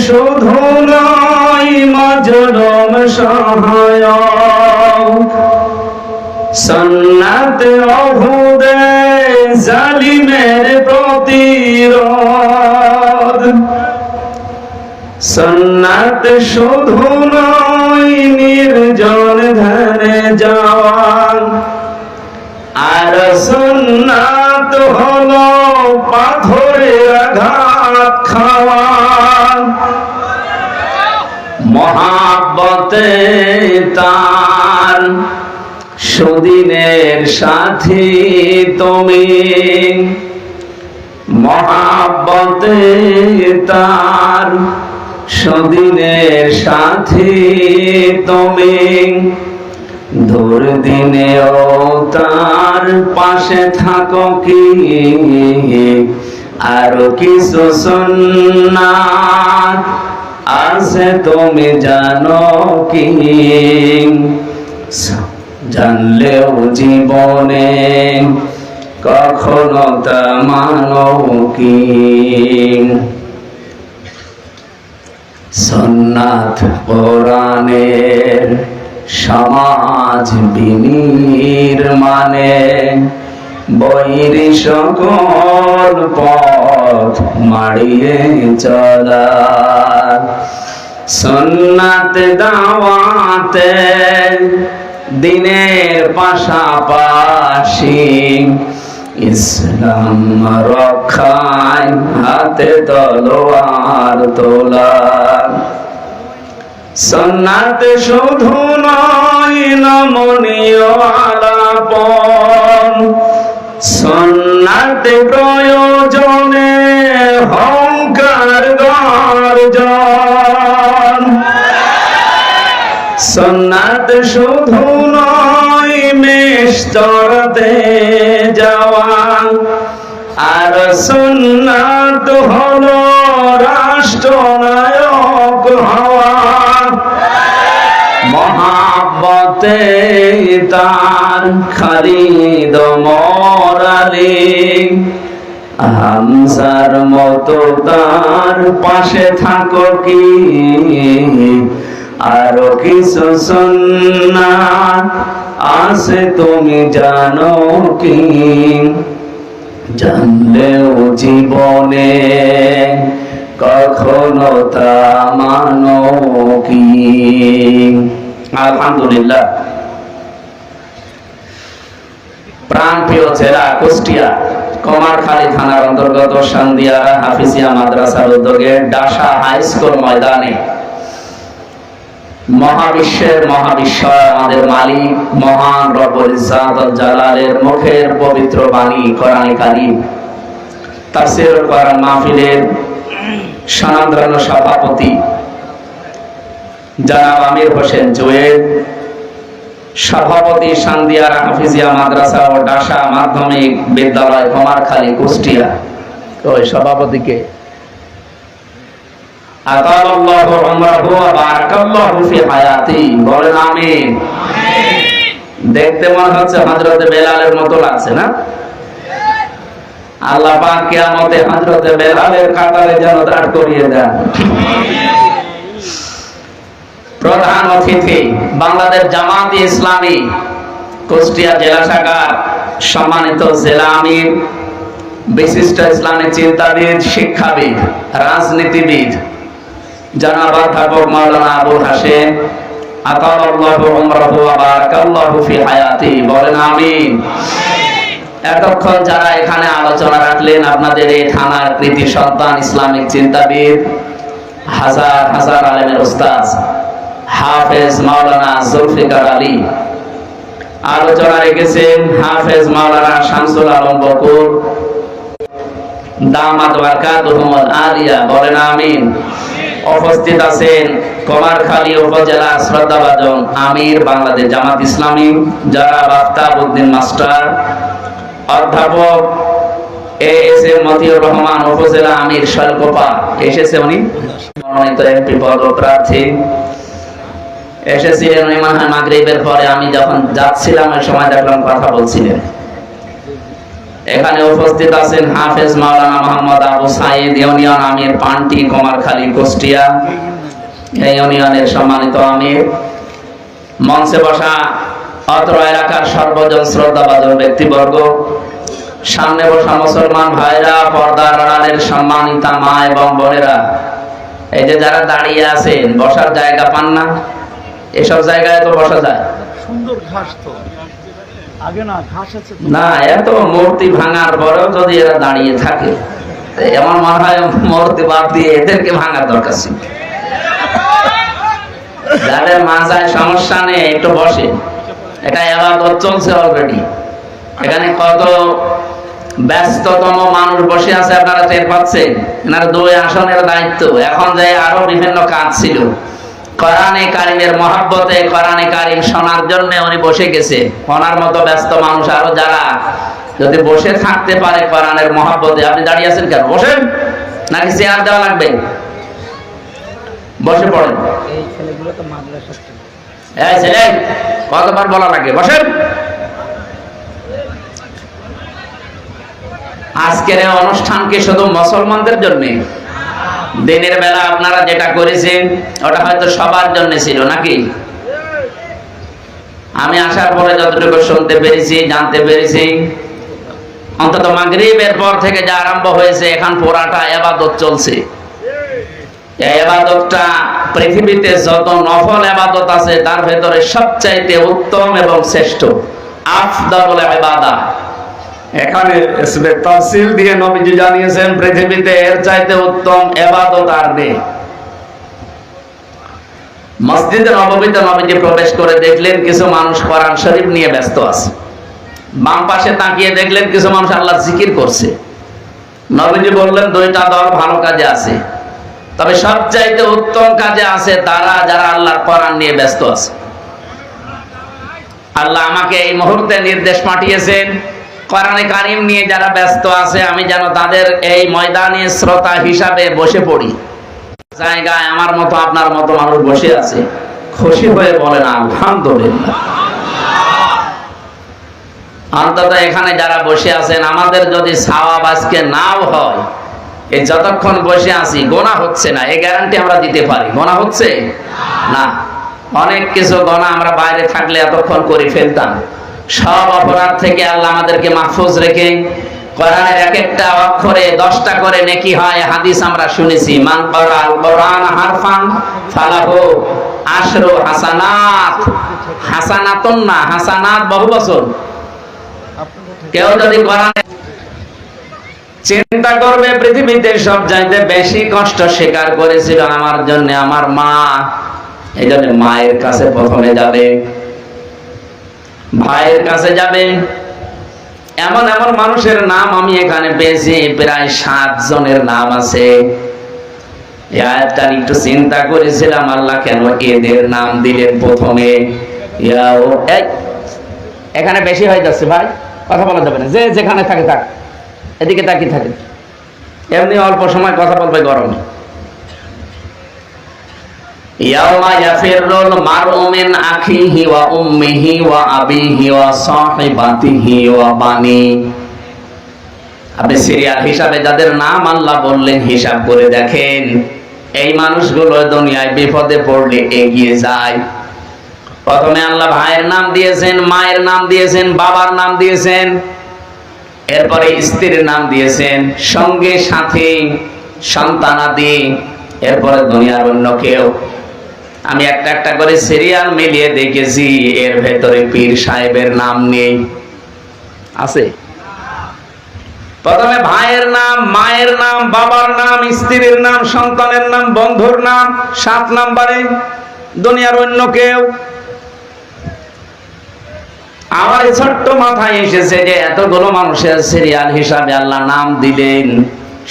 শুধু নয় মাজলুম সহায়ক, সুন্নাত ওহুদে জালিমের প্রতিরোধ। সুন্নাত শুধু নয় নির্জন ধ্যানে যাওয়া, আর সুন্নাত হলো পাথরে আঘাত খাওয়া। মহাব্বতে তার সুদিনের সাথী তুমি, মহাব্বতে তার সুদিনের সাথী তুমি। দুর্দিনেও তার পাশে থাকো কি, আরো কিছু সুন্নাত আছে তুমি জানো কি? জানলেও জীবনে কখনো তা মানো কি? সুন্নাত কোরআনের সমাজ বিনির্মাণে বৈরী সকল পথ মাড়িয়ে চলা। সুন্নাত দাওয়াতে দিনের পাশাপাশি ইসলাম রক্ষায় হাতে তলোয়ার তোলা। সুন্নাত শুধু নয় নমনীয় আলাপন, সুন্নাত প্রয়োজনে হংকার গর্জন। সুন্নাত শুধু নয় মেশতরতে যাওয়া, আর সুন্নাত হলো রাষ্ট্রনায়ক হওয়া। মহাব্বতে তার খালিদ মোরালি, হামজার মতো তার পাশে থাকো কি, আরো কিছু সুন্নাত আছে তুমি জানো কি? জানলেও জীবনে কখনো তা মানো কি? আলহামদুলিল্লাহ। প্রাণপ্রিয় জেলা কুষ্টিয়া কমারখালী থানার অন্তর্গত সান্দিয়ারা হাফিজিয়া মাদ্রাসার উদ্যোগে ডাসা হাই স্কুল ময়দানে মহাবিশ্বের মহাবিশ্বর আমাদের মালিক মহান রব্বুল ইজ্জাত ওয়াল জালালের মুখের পবিত্র বাণী কোরআনে কারীম তাফসীরুল কোরআন মাহফিলের সনাতন সভাপতি জনাব আমির হোসেন জুয়েল, সভাপতি সান্দিয়ারা হাফিজিয়া মাদ্রাসা ও ডাসা মাধ্যমিক বিদ্যালয় কমারখালী কুষ্টিয়া। ওই সভাপতিকে আতালাল্লাহু উমরাহু ওয়া বারাকাল্লাহু ফি হায়াতি, বলেন আমিন। দেখতে মনে হচ্ছে হযরত বেলালের মতো লাগছে না? আল্লাহ পাক কিয়ামতে হযরত বেলালের কাতারে যেন দাঁড় করিয়ে দেন। প্রধান অতিথি বাংলাদেশ জামাত ইসলামী কুষ্টিয়া জেলা শাখার সম্মানিত জেলা আমির, বিশিষ্ট ইসলামিক চিন্তাবিদ, শিক্ষাবিদ, রাজনীতিবিদ জনাব অধ্যাপক মাওলানা আবুল হাশেম, আতালাল্লাহু উমরাহু ওয়া বারাকাল্লাহু ফি হায়াতি, বলেন আমিন। এতক্ষণ যারা এখানে আলোচনা রাখলেন আপনাদের এই থানার কৃতি সন্তান, ইসলামিক চিন্তাবিদ, হাজার হাজার আলেমের উস্তাদ হাফেজ মাওলানা জুলফিকার আলী। আলোচনা রেখেছেন হাফেজ মাওলানা শামসুল আলম বকুর, দামাত বারাকাতুহুম আলিয়া, বলেন আমিন। উপস্থিত আছেন কমারখালী উপজেলা শ্রদ্ধাভাজন আমির বাংলাদেশ জামাত ইসলামী জনাব আফতাবউদ্দিন মাস্টার, অধ্যাপক এএসএম মতিউর রহমান উপজেলা আমির শৈলকুপা এসেছে, উনি মনোনীত এমপি পদপ্রার্থী। এসেছিলেন উনি মনে হয় মাগরিবের পরে, আমি যখন যাচ্ছিলাম ওই সময় দেখলাম কথা বলছিলেন। এখানে উপস্থিত আছেন হাফেজ মাওলানা মোহাম্মদ আবু সাইদ, ইউনিয়ন আমির পান্টি, কুমারখালী, কুষ্টিয়া, এই ইউনিয়নের সম্মানিত আমির। মঞ্চে বসা অত্র এলাকার সর্বজন শ্রদ্ধাভাজন ব্যক্তিবর্গ, সামনে বসা মুসলমান ভাইরা, পর্দার আড়ালের সম্মানিতা মা এবং বোনেরা, এই যে যারা দাঁড়িয়ে আছেন, বসার জায়গা পান না, এসব জায়গায় তো বসা যায় সুন্দর ঘাস তো আগে না, ঘাস আছে না। এত মূর্তি ভাঙার পরেও যদি এরা দাঁড়িয়ে থাকে, আমার মনে হয় মূর্তি বাদ দিয়ে এদেরকে ভাঙার দরকার ছিল। যাদের মাথায় সমস্যা নেই একটু বসে, এটা ইবাদত চলছে অলরেডি। এখানে কত ব্যস্ততম মানুষ বসে আছে আপনারা টের পাচ্ছেন। এনার 2 আসনের দায়িত্ব, এখন যে আরো বিভিন্ন কাজ ছিল। কোরআনে কারিমের মহব্বতে কোরআনে কারিম শোনার জন্য উনি বসে গেছে। ওনার মতো ব্যস্ত মানুষ আরো যারা যদি বসে থাকতে পারে কোরআনের মহব্বতে, আপনি দাঁড়িয়ে আছেন কেন? বসেন, নাকি চেয়ার দেওয়া লাগবে? বসে পড়েন। এই ছেলেগুলো তো মাদ্রাসা ছেলে। এই ছেলে, কতবার বলা লাগে বসেন। আজকের এই অনুষ্ঠান কি শুধু মুসলমানদের জন্য? দিনের বেলা আপনারা যেটা করেছেন ওটা হয়তো সবার জন্য ছিল নাকি? আমি আসার পরে যতটুকু শুনতে পেরেছি, জানতে পেরেছি, অন্তত মাগরিবের পর থেকে যা আরম্ভ হয়েছে, এখন পুরাটা ইবাদত চলছে। এই ইবাদতটা পৃথিবীতে যত নফল ইবাদত আছে তার ভেতরে সবচাইতে উত্তম এবং শ্রেষ্ঠ, আফদালুল ইবাদাত। এখানে ইসমে তাফসীল দিয়ে নবীজি জানিয়েছেন পৃথিবীতে এর চাইতে উত্তম ইবাদত আর নেই। মসজিদে নববীতে নবীজি প্রবেশ করে দেখলেন কিছু মানুষ কোরআন শরীফ নিয়ে ব্যস্ত আছে। বাম পাশে তাকিয়ে দেখলেন কিছু মানুষ আল্লাহর জিকির করছে। নবীজি বললেন 2টা দল ভালো কাজে আছে, তবে সবচাইতে উত্তম কাজে আছে তারা যারা আল্লাহর কোরআন নিয়ে ব্যস্ত আছে। আল্লাহ আমাকে এই মুহূর্তে নির্দেশ পাঠিয়েছেন, কোরআনে কারিম নিয়ে যারা ব্যস্ত আছে আমি যেন তাদের এই ময়দানে শ্রোতা হিসাবে বসে পড়ি। জায়গায় আমার মতো আপনার মতো মানুষ বসে আছে, খুশি হয়ে বলেন আলহামদুলিল্লাহ। অন্তত এখানে যারা বসে আছেন, আমাদের যদি সওয়াব আজকে নাও হয়, এই যতক্ষণ বসে আছি গোনা হচ্ছে না, এই গ্যারান্টি আমরা দিতে পারি। গোনা হচ্ছে না, অনেক কিছু গোনা আমরা বাইরে থাকলে এতক্ষণ করে ফেলতাম। সব অপরাধ থেকে আল্লাহ আমাদেরকে মাহফুজ রেখে কোরআনের এক একটা অক্ষরে 10টা করে নেকি হয়। হাদিস আমরা শুনেছি, মান ক্বারাআল কোরআন হারফান ফালাহু আশরু হাসানাত। হাসানাতুন না, হাসানাত বহু বছর। কেউ যদি কোরআন চিন্তা করবে, পৃথিবীতে সব চাইতে বেশি কষ্ট স্বীকার করেছিল আমার জন্য আমার মা। এই জন্য মায়ের কাছে প্রথমে যাবে, ভাইয়ের কাছে যাবে। এমন এমন মানুষের নাম আমি এখানে পেয়েছি, প্রায় 7 জনের নাম আছে। একটু চিন্তা করেছিলাম, আল্লাহ কেন এদের নাম দিলেন প্রথমে? এখানে বেশি হয়ে যাচ্ছে ভাই, কথা বলা যাবে না। যে যেখানে থাকে থাক, এদিকে তাকিয়ে থাকে। এমনি অল্প সময় কথা বলবে গরমে। ইয়াউমা ইয়াফিরুল মারউ মিন আখিহি ওয়া উম্মিহি ওয়া আবিহি ওয়া সাহিবাতিহি ওয়া বানি। আপনি সিরিয়াল হিসাবে যাদের নাম আল্লাহ বললেন হিসাব করে দেখেন, এই মানুষগুলো দুনিয়ায় বিপদে পড়লে এগিয়ে যায়। প্রথমে আল্লাহ ভাইয়ের নাম দিয়েছেন, মায়ের নাম দিয়েছেন, বাবার নাম দিয়েছেন, এরপরে স্ত্রীর নাম দিয়েছেন, সঙ্গে সাথে সন্তানাদি, এরপরে দুনিয়ার অন্য কেউ। আমি একটা একটা করে সিরিয়াল মিলিয়ে দেখেছি, এর ভেতরে পীর সাহেবের নাম নেই। আছে? প্রথমে ভাইয়ের নাম, মায়ের নাম, বাবার নাম, স্ত্রীর নাম, সন্তানের নাম, বন্ধুর নাম, 7 নম্বরে দুনিয়ার অন্য কেউ। আমার ছোট্ট মাথায় এসেছে যে এতগুলো মানুষের সিরিয়াল হিসাবে আল্লাহ নাম দিলেন,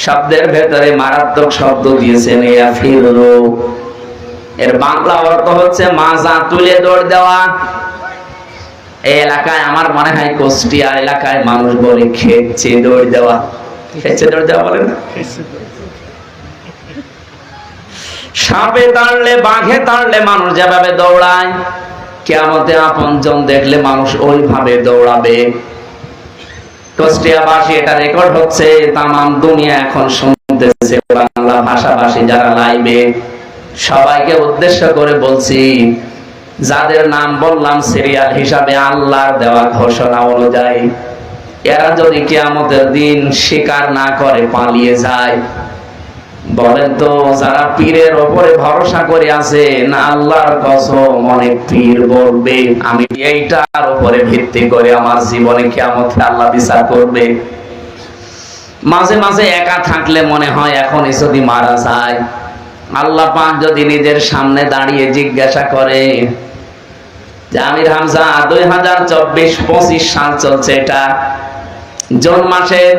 শব্দের ভেতরে মারাত্মক শব্দ দিয়েছেন ইয়াফিরু। এর বাংলা অর্থ হচ্ছে মাজা তুলে দৌড় দেওয়া। এই এলাকায় আমার মনে হয় কুষ্টিয়া এলাকায় মানুষ বলে খেচ্ছে দৌড় দেওয়া। খেচ্ছে দৌড় দেওয়া বলে না? সাপে তাড়লে, বাঘে তাড়লে মানুষ যেভাবে দৌড়ায়, কিয়ামতে আপনজন দেখলে মানুষ ওইভাবে দৌড়াবে। কুষ্টিয়াবাসী, এটা রেকর্ড হচ্ছে, তামাম দুনিয়া এখন শুনতেছে, বাংলা ভাষাভাষী যারা লাইভে, সবাইকে উদ্দেশ্য করে বলছি, যাদের নাম বললাম সিরিয়াল হিসাবে আল্লাহর দেওয়া ঘোষণা অনুযায়ী, এরা যদি কিয়ামতের দিন স্বীকার না করে পালিয়ে যায়, বলেন তো যারা পীরের ওপরে ভরসা করে আছে না, আল্লাহর কসম অনেক পীর বলবে আমি এইটার উপরে ভিত্তি করে আমার জীবনে কিয়ামতে আল্লাহ বিচার করবে। মাঝে মাঝে একা থাকলে মনে হয় এখনই যদি মারা যায়, আল্লাহ পাক যদি নিজের সামনে দাঁড়িয়ে জিজ্ঞাসা করে যে আমির হামজা 2024-25 সাল চলছে, এটা জুন মাসের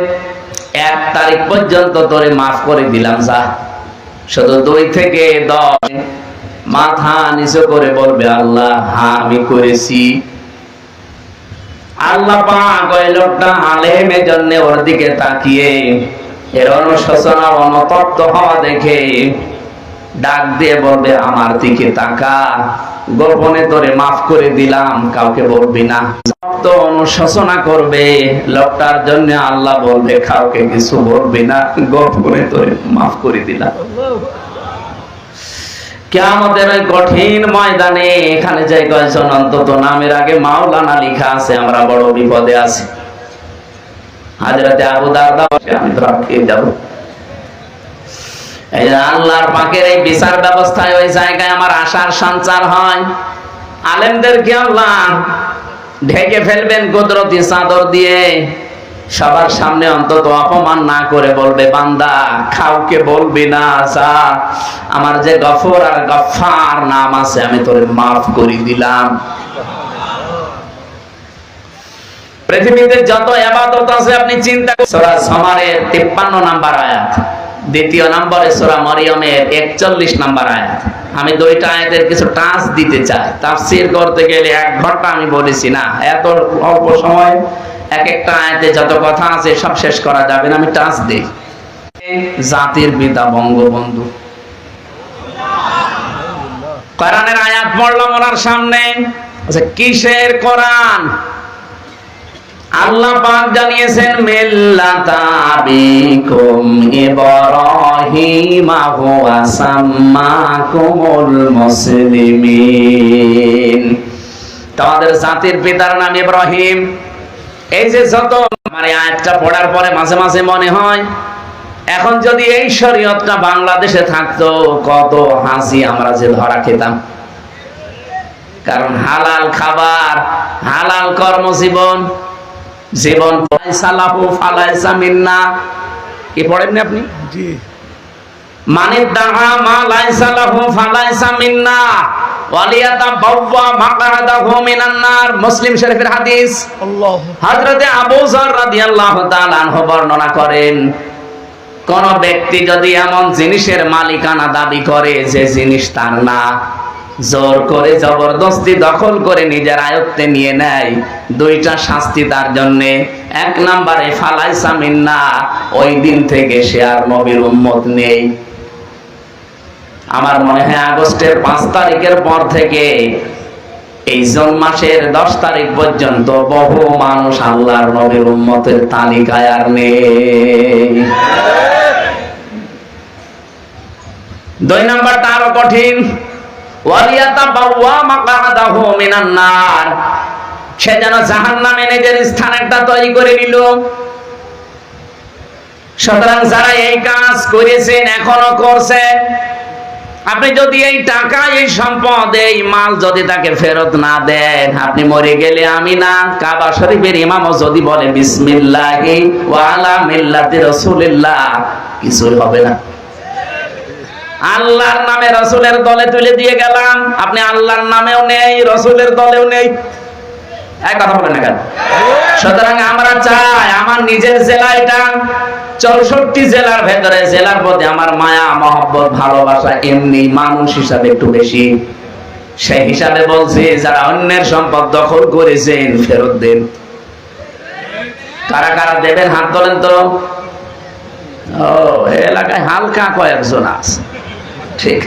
1 তারিখ পর্যন্ত তোরে মাফ করে দিলাম, যা শুধু 2 থেকে 10 মাথা নিচু করে বলবে আল্লাহ হ্যাঁ আমি করেছি। আল্লাহ পাক ওই লোকটা আলেমের জন্য ওর দিকে তাকিয়ে এর অনুশোচনা অনুতপ্ত হওয়া দেখে ডাক দিয়ে বলবে আমার দিকে তাকা, গোপনে তোরে মাফ করে দিলাম, কাউকে বলবি না। তো অনুশোচনা করবে লোকটার জন্য, আল্লাহ বলবে কাউকে কিছু বলবি না, গোপনে তোরে মাফ করে দিলাম। কিয়ামতের ওই কঠিন ময়দানে এখানে যে কয়েকজন অন্তত নামের আগে মাওলানা লেখা আছে, আমরা বড় বিপদে আছি। হযরতে আবু দারদা, আমি তো খেয়ে যাব। এই যে আল্লাহর পাকের এই বিচার ব্যবস্থায় ওই জায়গায় আমার আশার সঞ্চার হয়। আলেমদেরকে আল্লাহ ঢেকে ফেলবেন কুদরতি চাদর দিয়ে, সবার সামনে অন্তত অপমান না করে বলবে বান্দা কাউকে বলবি না, যা আমার যে গফুর আর গফফার নাম আছে আমি তোরে মাফ করে দিলাম। পৃথিবীতে যত ইবাদত আছে আপনি চিন্তা করুন। সূরা জুমারের 53 নম্বর আয়াত, দ্বিতীয় নম্বরে সূরা মরিয়মের 41 নম্বর আয়াত। আমি দুইটা আয়াতের কিছু টাচ দিতে চাই, তাফসীর করতে গেলে 1 ঘন্টা আমি বলেছি না, এত অল্প সময় এক একটা আয়াতে যত কথা আছে সব শেষ করা যাবে না, আমি টাচ দেই। জাতির পিতা বঙ্গবন্ধু, কোরআনের আয়াত পড়লাম ওনার সামনে। আচ্ছা কিসের কোরআন? আল্লাহ পাক জানিয়েছেন মিল্লাতা আবিকুম ইব্রাহিম হুয়া সাম্মাকুমুল মুসলিমিন, তোমাদের জাতির পিতার নাম ইব্রাহিম। এই যে যত আমার এই আয়াতটা পড়ার পরে মাঝে মাঝে মনে হয় এখন যদি এই শরীয়তটা বাংলাদেশে থাকতো কত হাসি আমরা যে ধরা খেতাম। কারণ হালাল খাবার, হালাল কর্মজীবন, জীবন সালাহু ফালাইসা মিন্না, কি পড়েননি আপনি? জি, মানে দাহা মা লাইসা লাহু ফালাইসা মিন্না ওয়ালিয়াতাবাওয়া মাকআদাহু মিনান নার, মুসলিম শরীফের হাদিস। আল্লাহু হযরতে আবু যর রাদিয়াল্লাহু তাআলা আনহু বর্ণনা করেন, কোন ব্যক্তি যদি এমন জিনিসের মালিকানা দাবি করে যে জিনিস তার না, জোর করে জবরদস্তি দখল করে নিজের আয়ত্তে নিয়ে নেয়, 2টা শাস্তি তার জন্য। 1 নম্বরে ফালাইসা মিন্না, ওই দিন থেকে সে আর নবীর উম্মত নেই। আমার মনে হয় আগস্টের 5 তারিখের পর থেকে এই জুন মাসের 10 তারিখ পর্যন্ত বহু মানুষ আল্লাহর নবীর উম্মতের তালিকায় আর নেই। 2 নম্বরটা আরো কঠিন, ওয়ালিয়াতাবাওয়া মাকআদাহু মিনান নার, সে যেন জাহান্নামে নিজের স্থান একটা তৈরি করে নিল। সুতরাং যারা এই কাজ করেছেন এখনো করছেন, আপনি যদি এই টাকা, এই সম্পদ, এই মাল যদি তাকে ফেরত না দেন, আপনি মরে গেলে আমি না, কাবা শরীফের ইমামও যদি বলে বিসমিল্লাহি ওয়া আলা মিল্লাতি রাসূলিল্লাহ, কিছুই হবে না। আল্লাহর নামে রাসূলের দলে তুলে দিয়ে গেলাম, আপনি আল্লাহর নামেও নেই, রাসূলের দলেও নেই, এক কথা বলেন না কেন? সুতরাং আমরা চাই আমার নিজের জেলা, এটা 64 জেলার ভেতরে, জেলার প্রতি আমার মায়া মহব্বত ভালোবাসা এমনি মানুষ হিসাবে একটু বেশি। সেই হিসাবে বলছি যারা অন্যের সম্পদ দখল করেছেন ফেরত দেন। কারা কারা দেবেন হাত তোলেন তো। ও এলাকায় হালকা কয়েকজন আছে, ঠিক।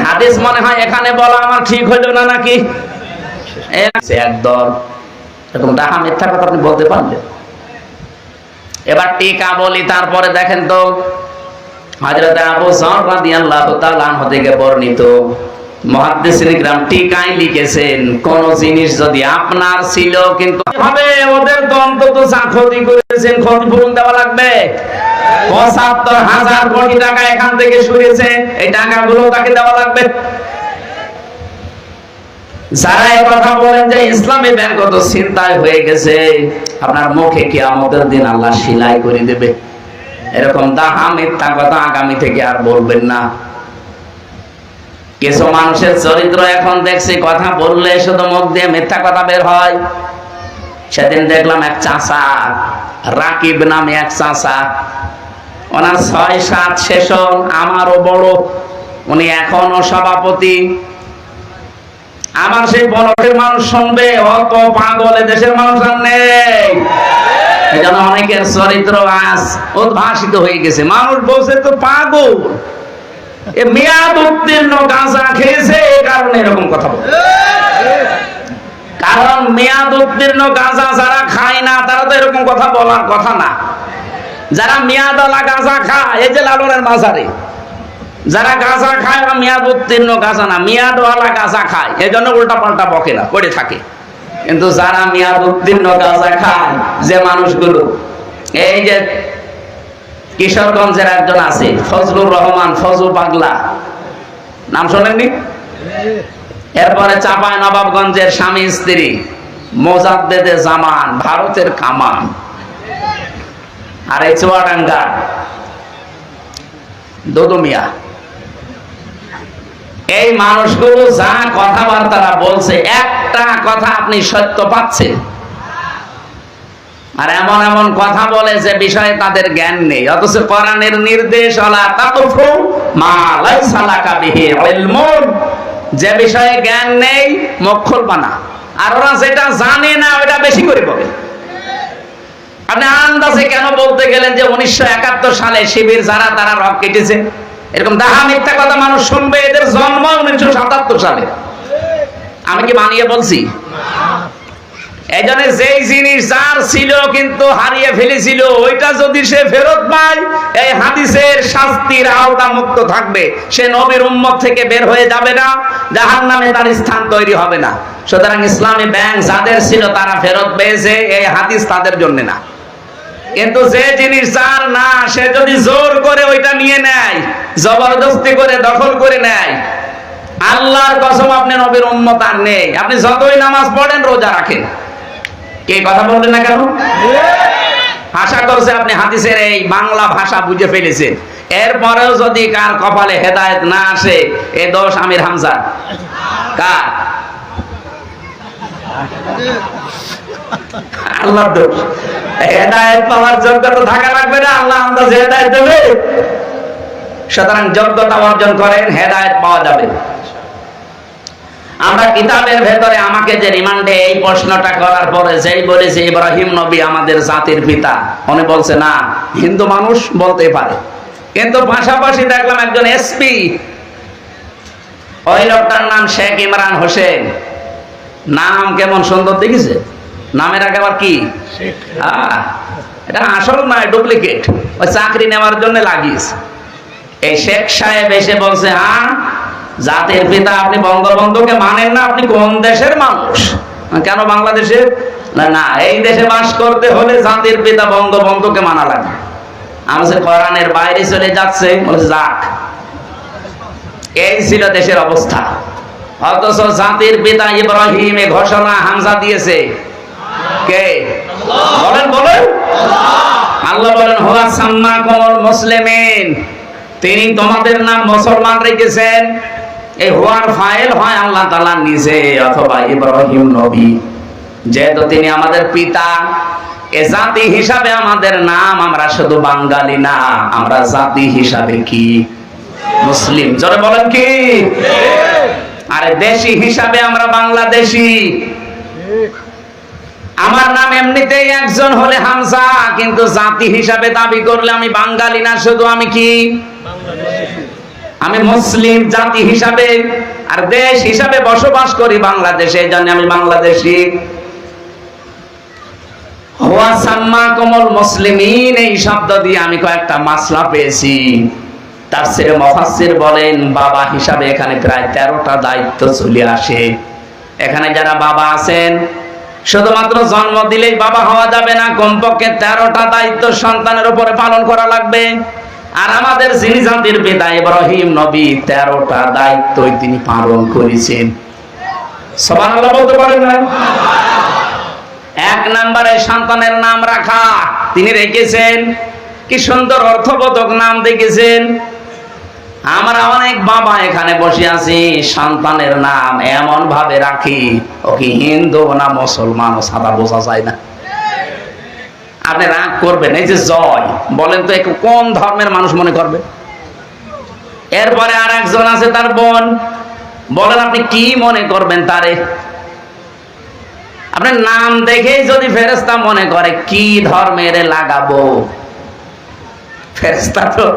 হাদিস মনে হয় এখানে বলা আমার ঠিক হইল না নাকি? একদল এরকম ডাহা মিথ্যা কথা আপনি বলতে পারবেন? এবার টিকা বলি, তারপরে দেখেন তো হযরত আবু যর রাদিয়াল্লাহু তাআলা আনহু থেকে বর্ণিত মুহাদ্দিসিন ইকরাম টিকায় লিখেছেন, কোন জিনিস যদি আপনার ছিল কিন্তু হবে, ওদের তো অন্তত যা ক্ষতি করেছেন ক্ষতিপূরণ দেওয়া লাগবে। ৭৫,০০০ কোটি টাকা এখান থেকে সরিয়েছে, এই টাকাগুলো তাকে দেওয়া লাগবে। যারা এই কথা বলেন যে ইসলামী ব্যাংকগত চিন্তায় হয়ে গেছে, আপনার মুখে কিয়ামতের দিন আল্লাহ সিলাই করে দেবে। এরকম দাহা মিথ্যা কথা আগামী থেকে আর বলবেন না। কিছু মানুষের চরিত্র এখন দেখছি, কথা বললে শুধু মুখ দিয়ে মিথ্যা কথা বের হয়। সেদিন দেখলাম এক চাচা, রাকিব নামে এক চাচা, ওনার ৬-৭ সেশন, আমারও বড়, উনি এখনো সভাপতি। আমার সেই বলকের মানুষ শুনবে, অত পাগল দেশের মানুষ আর নেই। এই জন্য অনেকের চরিত্র আজ উদ্ভাসিত হয়ে গেছে। মানুষ বলছে তো পাগল, এ মেয়াদ উত্তীর্ণ গাঁজা খেয়েছে, এই কারণে এরকম কথা বলে। কারণ মেয়াদ উত্তীর্ণ গাঁজা যারা খায় না তারা তো এরকম কথা বলার কথা না। যারা মেয়াদওয়ালা গাঁজা খায়, এই যে লালনের মাঝারে যারা গাঁজা খায়, মেয়াদ উত্তীর্ণ গাঁজা না, মেয়াদওয়ালা গাঁজা খায়, এই জন্য উল্টা পাল্টা বকে না, পড়ে থাকে। কিন্তু যারা মেয়াদ উত্তীর্ণ গাঁজা খায়, যে মানুষগুলো, এই যে কিশোরগঞ্জের একজন আছে ফজলুর রহমান, ফজু পাগলা, নাম শোনেননি? এরপরে চাঁপাই নবাবগঞ্জের স্বামী স্ত্রী মোজাদ্দেদে জামান, ভারতের কামান, আর এই চুয়াডাঙ্গা দুদু মিয়া। এই মানুষগুলো যা কথাবার্তা বলছে, একটা কথা আপনি সত্য পাচ্ছেন, আর এমন এমন কথা বলে যে বিষয়ে তাদের জ্ঞান নেই। অথচ কোরআনের নির্দেশ, আলা তাকফু মা লাইসা লাকা বিহি ইলমুন, যে বিষয়ে জ্ঞান নেই মুখ খুলবা না। আর ওরা যেটা জানে না ওটা বেশি করে বলে। আপনি আন্দাজে কেন বলতে গেলেন যে 1971 সালে শিবির যারা তারা রক কেটেছে? এরকম দাহা মিথ্যা কথা মানুষ শুনবে। এদের জন্ম 1977 সালে। আমি কি বানিয়ে বলছি? এই জন্য যেই জিনিস যার ছিল কিন্তু হারিয়ে ফেলেছিল, ওইটা যদি সে ফেরত পায়, এই হাদিসের শাস্তির আওতা মুক্ত থাকবে। সে নবীর উম্মত থেকে বের হয়ে যাবে না, জাহান্নামে তার স্থান তৈরি হবে না। সুতরাং ইসলামী ব্যাংক যাদের ছিল তারা ফেরত পেয়েছে, এই হাদিস তাদের জন্য না। কিন্তু যে জিনিস যার না, সে যদি জোর করে ওইটা নিয়ে নেয়, জবরদস্তি করে দখল করে নেয়, আল্লাহর কসম আপনি নবীর উম্মত আর নেই। আপনি যতই নামাজ পড়েন, রোজা রাখেন, কে কথা বললেন না কেন? আশা করছে আপনি হাদিসের এই বাংলা ভাষা বুঝে ফেলেছেন। এরপরেও যদি কার কপালে হেদায়েত না আসে, এ দোষ আমির হামজা। কার? আল্লাহর দোষ। হেদায়েত পাওয়ার যোগ্যতা থাকা লাগবে না, আল্লাহ আন্দাজে হেদায়েত দেবে। সুতরাং যোগ্যতা অর্জন করেন, হেদায়েত পাওয়া যাবে। আমরা কিতাবের ভেতরে আমাকে যে রিমান্ডে এই প্রশ্নটা করার পরে যেই বলেছে ইব্রাহিম নবী আমাদের জাতির পিতা, উনি বলছে না, হিন্দু মানুষ বলতে পারে। কিন্তু পাশাপাশি দেখলাম একজন এসপি, ওই লোকটার নাম শেখ ইমরান হোসেন। নাম কেমন সুন্দর দেখেছে? নামের আগে আবার কি? এটা আসল নয়, ডুপ্লিকেট। ওই চাকরি নেওয়ার জন্য লাগিয়েছে। এই শেখ সাহেব এসে বলছে, হ্যাঁ জাতির পিতা আপনি বঙ্গবন্ধুকে মানেন না, আপনি কোন দেশের মানুষ? কেন বাংলাদেশের? না, এই দেশে বাস করতে হলে জাতির পিতা বঙ্গবন্ধুকে মানা লাগবে। আমি কোরআনের বাইরে চলে যাচ্ছে, বলছে যাক। এই ছিল দেশের অবস্থা। অথচ জাতির পিতা ইব্রাহিম এ ঘোষণা হামজা দিয়েছে কে? বলেন বলেন। আল্লাহ বলেন, হুয়া সাম্মাকুমুল মুসলিমিন, তিনি তোমাদের নাম মুসলমান রেখেছেন। এই হুয়ার ফাইল হয় আল্লাহ তাআলা নিজে অথবা ইব্রাহিম নবী। যেহেতু তিনি আমাদের পিতা, এ জাতি হিসাবে আমাদের নাম, আমরা শুধু বাঙালি না, আমরা জাতি হিসাবে কি? মুসলিম। জোরে বলেন কি? আরে দেশি হিসাবে আমরা বাংলাদেশি। আমার নাম এমনিতেই একজন হলে হামজা, কিন্তু জাতি হিসাবে দাবি করলে আমি বাঙালি না, শুধু আমি কি? আমি মুসলিম জাতি হিসাবে। আর দেশ হিসাবে বসবাস করি বাংলাদেশে, এই জন্য আমি বাংলাদেশি। হুয়া সাম্মাকুমুল মুসলিমিন, এই শব্দ দিয়ে আমি কয়েকটা মাসলা পেয়েছি। তাফসীরে মুফাসসির বলেন বাবা হিসাবে এখানে প্রায় 13টা দায়িত্ব চলে আসে। এখানে যারা বাবা আছেন, শুধুমাত্র জন্ম দিলেই বাবা হওয়া যাবে না, কমপক্ষে 13টা দায়িত্ব সন্তানের উপরে পালন করা লাগবে। আর আমাদের যিনি জাতির পিতা ইব্রাহিম নবী 13টা দায়িত্বই তিনি পালন করেছেন। সুবহানাল্লাহ বলতে পারেন না? 1 নম্বরে সন্তানের নাম রাখা তিনি রেখেছেন। কি সুন্দর অর্থবোধক নাম দেখেছেন। আমরা অনেক বাবা এখানে বসে আছি, সন্তানের নাম এমন ভাবে রাখি ও কি হিন্দু না মুসলমান ও সাদা বোঝা যায় না। আপনি রাগ করবেন, এই যে জয় বলেন তো কোন ধর্মের মানুষ মনে করবে? এরপরে আর একজন আছে তার বোন, বলেন আপনি কি মনে করবেন তারে? আপনার নাম দেখেই যদি ফেরেশতা মনে করে কি ধর্মের লাগাবো, ফেরেশতা তো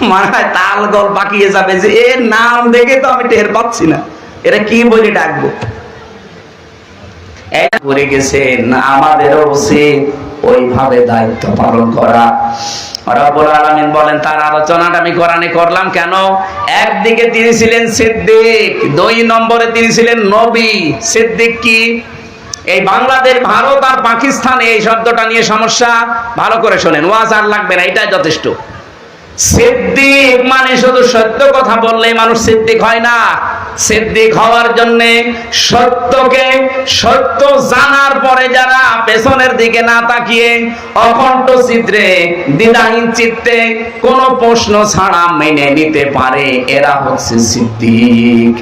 মনে হয় তাল গোল পাকিয়ে যাবে যে এর নাম দেখে তো আমি টের পাচ্ছি না এরা কি বলে ডাকবো। এটা করে গেছেন, আমাদেরও উচিত ওইভাবে দায়িত্ব পালন করা। রব্বুল আলামিন বলেন, তার আলোচনাটা আমি কোরআনে করলাম কেন? একদিকে তিনি ছিলেন সিদ্দিক, 2 নম্বরে তিনি ছিলেন নবী। সিদ্দিক কি? এই বাংলাদেশ, ভারত আর পাকিস্তানে এই শব্দটা নিয়ে সমস্যা, ভালো করে শোনেন, ওয়াজ আর লাগবে না, এটাই যথেষ্ট। সিদ্দিক মানে শুধু সত্য কথা বললেই মানুষ সিদ্দিক হয় না। সিদ্দিক হওয়ার জন্য সত্যকে সত্য জানার পরে যারা পেছনের দিকে না তাকিয়ে অকণ্ঠ চিত্রে দ্বিধাহীন চিত্তে কোনো প্রশ্ন ছাড়া মেনে নিতে পারে, এরা হচ্ছে সিদ্দিক।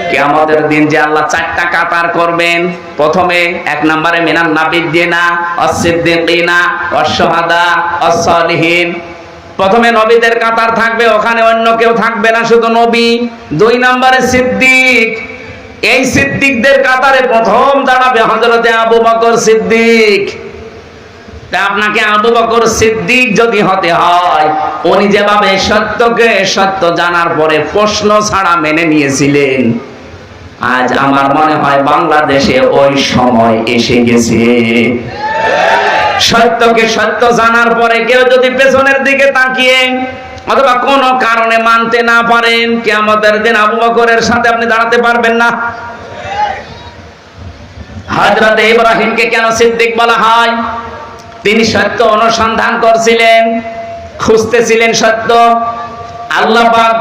কিয়ামতের দিন যে আল্লাহ 4টা কাতার করবেন, প্রথমে 1 নম্বরে মিনান নাবিয়্যিনা ওয়াস-সিদ্দিকিনা ওয়াস-শুহাদা ওয়াস-সালিহিন। প্রথমে নবীদের কাতার থাকবে, ওখানে অন্য কেউ থাকবে না, শুধু নবী। 2 নম্বরে সিদ্দিক, এই সিদ্দিকদের কাতারে প্রথম দাঁড়াবে হযরতে আবু বকর সিদ্দিক। তা আপনাকে আবু বকর সিদ্দিক যদি হতে হয়, উনি যেভাবে সত্যকে সত্য জানার পরে প্রশ্ন ছাড়া মেনে নিয়েছিলেন, আজ আমার মনে হয় বাংলাদেশে ওই সময় এসে গেছে। সত্যকে সত্য জানার পরে কেউ যদি পেছনের দিকে তাকিয়ে অথবা কোনো কারণে মানতে না পারেন, কিয়ামতের দিন আবু বকরের সাথে আপনি দাঁড়াতে পারবেন না। হযরত ইব্রাহিমকে কেন সিদ্দিক বলা হয়? তিনি সত্য অনুসন্ধান করছিলেন, খুঁজতেছিলেন সত্য। আল্লাহ পাক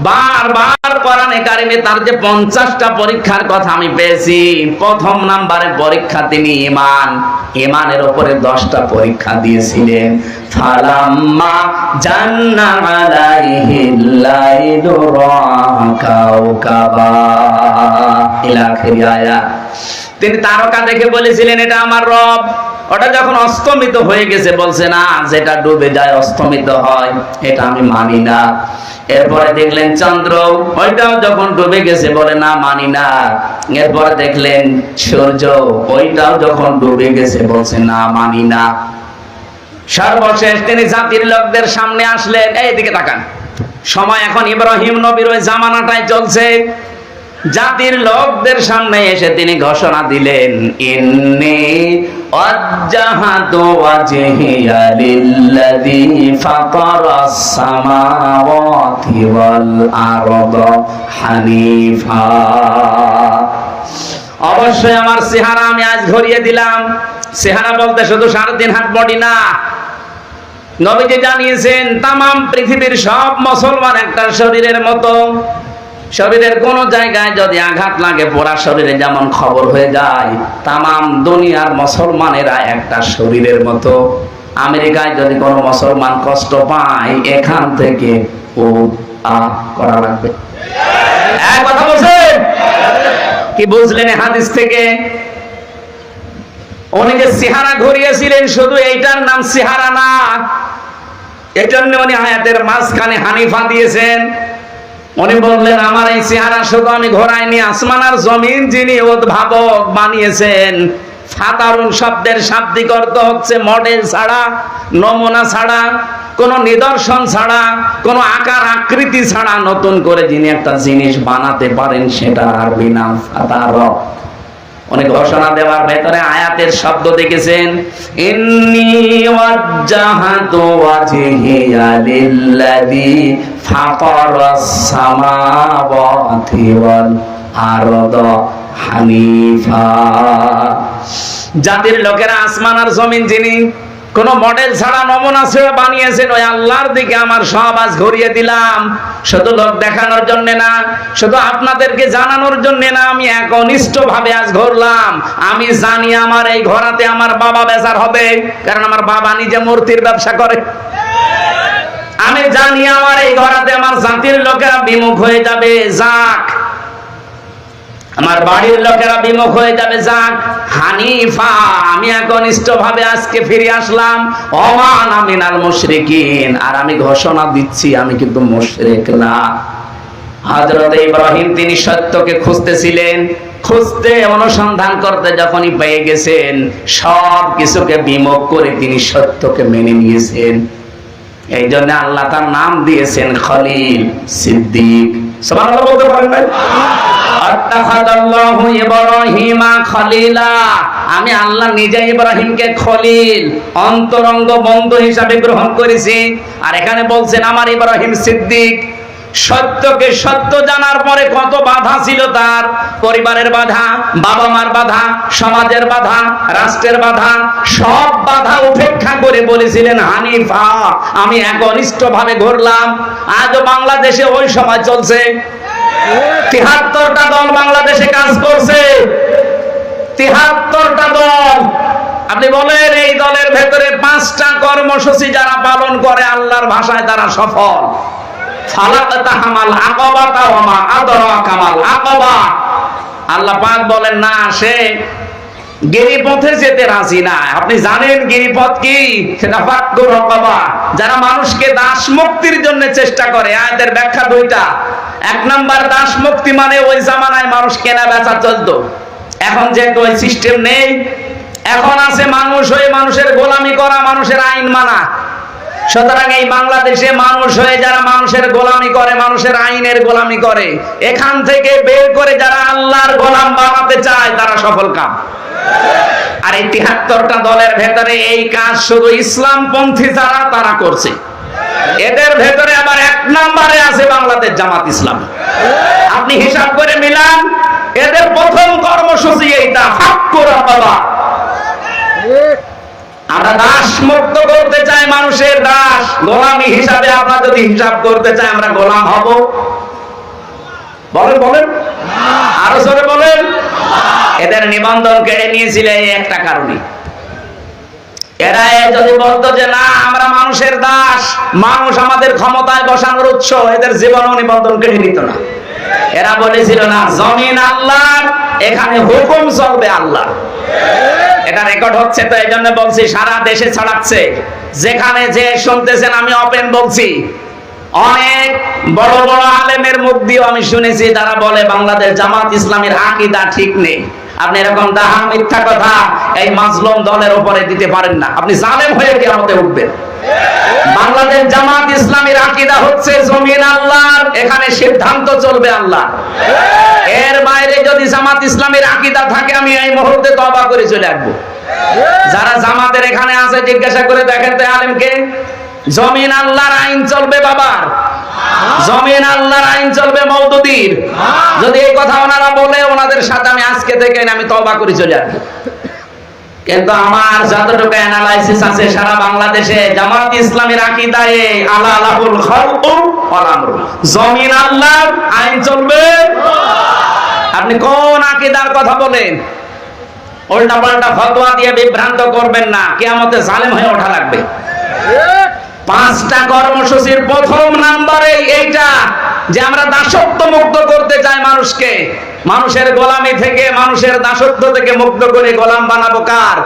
বারবার কোরআনে কারিমে তার যে 50টা পরীক্ষার কথা আমি পেয়েছি, প্রথম নম্বরে পরীক্ষা তিনি ঈমান, ঈমানের উপরে 10টা পরীক্ষা দিয়েছিলেন। ফালাম্মা জান্না আলাইহিল লাইলু রাআ কাওকাবা ইলা আখির আয়াত। তিনি তারকা দেখে বলেছিলেন এটা আমার রব। ওটা যখন অস্তমিত হয়ে গেছে বলছে না, যেটা ডুবে যায় অস্তমিত হয় এটা আমি মানি না। এরপরে দেখলেন চন্দ্র, ওইটাও যখন ডুবে গেছে বলে না, মানি না। এরপরে দেখলেন সূর্য, ওইটাও যখন ডুবে গেছে বলছে না, মানি না। সর্বশেষ তিনি জাতির লোকদের সামনে আসলেন। এইদিকে তাকান, সময় এখন ইব্রাহিম নবীর ওই জামানাটাই চলছে। জাতির লোকদের সামনে এসে তিনি ঘোষণা দিলেন, ইন্নী ওয়াজ্জাহাতু ওয়াজহিয়া লিল্লাযী ফাতারাস সামাওয়াতি ওয়াল আরদা হানিফা। অবশ্যই আমার চেহারা আমি আজ ঘুরিয়ে দিলাম। চেহারা বলতে শুধু 3.5 হাত বডি না, নবীজি জানিয়েছেন তামাম পৃথিবীর সব মুসলমান একটা শরীরের মতো। শরীরের কোন জায়গায় যদি আঘাত লাগে পুরা শরীরে যেমন খবর হয়ে যায়, তামাম দুনিয়ার মুসলমানেরা একটা শরীরের মতো। আমেরিকায় যদি কোনো মুসলমান কষ্ট পায়, এখান থেকে ও আ করা লাগবে। এক কথা বলছেন কি বুঝলেন হাদিস থেকে? উনি যে চেহারা ঘুরিয়েছিলেন, শুধু এইটার নাম চেহারা না, এজন্য উনি আয়াতের মাঝখানে হানিফা দিয়েছেন। উনি বললেন আমার এই চেহারা শুধু আমি ঘোরাইনি, আসমান আর জমিন যিনি উদ্ভাবক বানিয়েছেন। ফাতারুন শব্দের শাব্দিক অর্থ হচ্ছে মডেল ছাড়া, নমুনা ছাড়া, কোন নিদর্শন ছাড়া, কোন আকার আকৃতি ছাড়া নতুন করে যিনি একটা জিনিস বানাতে পারেন, সেটা আরবি নাম ফাতার। উনি ঘোষণা দেওয়ার ভেতরে আয়াতের শব্দ দেখেছেন, ইন্নী ওয়াজ্জাহাতু ওয়াজহিয়া লিল্লাযী ফাতারাস সামাওয়াতি ওয়াল আরদা হানিফা। জাতির লোকেরা আসমান আর জমিন যিনি কোন মডেল ছাড়া নমুনা ছাড়া বানিয়েছেন, ওই আল্লাহর দিকে আমার সব আজ ঘুরিয়ে দিলাম। শুধু লোক দেখানোর জন্য না, শুধু আপনাদেরকে জানানোর জন্য না, আমি একনিষ্ঠ ভাবে আজ ঘুরলাম। আমি জানি আমার এই ঘোরাতে আমার বাবা বেজার হবে, কারণ আমার বাবা নিজে মূর্তির ব্যবসা করে। আমি জানি আমার এই ঘোরাতে আমার জাতির লোকেরা বিমুখ হয়ে যাবে, যাক আমার বাড়ির লোকেরা বিমুখ হয়ে যাবে, যাক হানিফা। আমি একনিষ্ঠ ভাবে আজকে ফিরে আসলাম, ওমান আমিনাল মুশরিকিন। আর আমি ঘোষণা দিচ্ছি আমি কিন্তু মুশরিক না। হযরত ইব্রাহিম তিনি সত্যকে খুঁজতেছিলেন, খুঁজতে অনুসন্ধান করতে যখনই পেয়ে গেছেন, সব কিছুকে বিমুখ করে তিনি সত্যকে মেনে নিয়েছেন। এই জন্য আল্লাহ তার নাম দিয়েছেন খলিল, সিদ্দিক। সুবহানাল্লাহ বলতে পারেন না? আত্তাখাদাল্লাহু ইব্রাহিমা খলিলা। আমি আল্লাহ নিজে ইব্রাহিমকে খলিল, অন্তরঙ্গ বন্ধু হিসাবে গ্রহণ করেছি। আর এখানে বলছেন আমার ইব্রাহিম সিদ্দিক। সত্যকে সত্য জানার পরে কত বাধা ছিল তার, পরিবারের বাধা, বাবা মার বাধা, সমাজের বাধা, রাষ্ট্রের বাধা, সব বাধা উপেক্ষা করে বলেছিলেন হানিফা। আমি একনিষ্ঠ ভাবে ঘুরলাম। আজও বাংলাদেশে ওই সময় চলছে, ৭৩টা দল বাংলাদেশে কাজ করছে, ৭৩টা দল। আপনি বলেন এই দলের ভেতরে 5টা কর্মসূচি যারা পালন করে আল্লাহর ভাষায় তারা সফল। ফালাকতাহামাল আকাবাতা ওয়া মা আদরাকা মাল আকাবা। আল্লাহ পাক বলেন না, সে গিরিপথে যেতে রাজি না। আপনি জানেন গিরিপথ কি? সেটা ফাক্কুর রাকাবা, যারা মানুষকে দাস মুক্তির জন্য চেষ্টা করে। আয়াতের ব্যাখ্যা দুইটা। 1 নাম্বার, দাস মুক্তি মানে ওই জামানায় মানুষ কেনা বেচা চলতো। এখন যেহেতু ওই সিস্টেম নেই, এখন আছে মানুষ হয়ে মানুষের গোলামি করা, মানুষের আইন মানা। সুতরাং এই বাংলাদেশে মানুষ হয়ে যারা মানুষের গোলামি করে, মানুষের আইনের গোলামি করে, এখান থেকে বের করে যারা আল্লাহর গোলাম বানাতে চায় তারা সফল কাম। আর এই ৭৩টা দলের ভেতরে এই কাজ শুধু ইসলামপন্থী যারা তারা করছে। এদের ভেতরে আবার 1 নম্বরে আছে বাংলাদেশ জামাত ইসলাম। আপনি হিসাব করে মিলান, এদের প্রথম কর্মসূচি এইটা, ফাক্কুর রাকাবা। আমরা দাস মুক্ত করতে চাই, মানুষের দাস গোলামি হিসাবে। আমরা যদি হিসাব করতে চাই আমরা গোলাম হব? বলেন বলেন, আরো জোরে বলেন। এদের নিবন্ধন কেড়ে নিয়েছিল এই একটা কারণে। এরা যদি বলতো যে না আমরা মানুষের দাস, মানুষ আমাদের ক্ষমতায় বসানোর উৎস, এদের জীবনও নিবন্ধন কেড়ে নিত না। এরা বলেছিল না জমিন আল্লাহর, এখানে হুকুম চলবে আল্লাহ। এটা রেকর্ড হচ্ছে, তো এই জন্য বলছি সারা দেশে ছড়াচ্ছে। যেখানে যে শুনতেছেন আমি ওপেন বলছি। অনেক বড় বড় আলেমের মুখ দিয়েও আমি শুনেছি তারা বলে বাংলাদেশ জামাত ইসলামের আকীদা ঠিক নেই। আপনি এরকম দাহা মিথ্যা কথা এই মাজলুম দলের উপরে দিতে পারেন না। আপনি জালেম হয়ে কিয়ামতে উঠবেন। বাংলাদেশ জামাত ইসলামের আকীদা হচ্ছে জমিন আল্লাহর, এখানে সিদ্ধান্ত চলবে আল্লাহ। এর বাইরে যদি জামাত ইসলামের আকীদা থাকে আমি এই মুহূর্তে তওবা করে চলে আসবো। যারা জামাতের এখানে আছে জিজ্ঞাসা করে দেখেন তো আলেমকে, জমিন আল্লাহর আইন চলবে বাবার, জমিন আল্লাহর আইন চলবে মওদুদির। যদি এই কথা ওনারা বলে, ওনাদের সাথে আমি আজকে থেকে আমি তওবা করে চলে আসবো। কিন্তু আমার যতটুকু অ্যানালাইসিস আছে সারা বাংলাদেশে জামাত ইসলামের আকীদায়ে আলা লাহুল খালকু ওয়াল আমরু, জমিন আল্লাহর, আইন চলবে। আপনি কোন আকীদার কথা বলেন? উল্টা পাল্টা ফতোয়া দিয়ে বিভ্রান্ত করবেন না, কিয়ামতে জালেম হয়ে ওঠা লাগবে। 5টা কর্মসূচির প্রথম নাম্বারে এইটা যে আমরা দাসত্ব মুক্ত করতে চাই মানুষকে, মানুষের গোলামি থেকে, মানুষের দাসত্ব থেকে মুক্ত করে গোলাম বানাবো কার?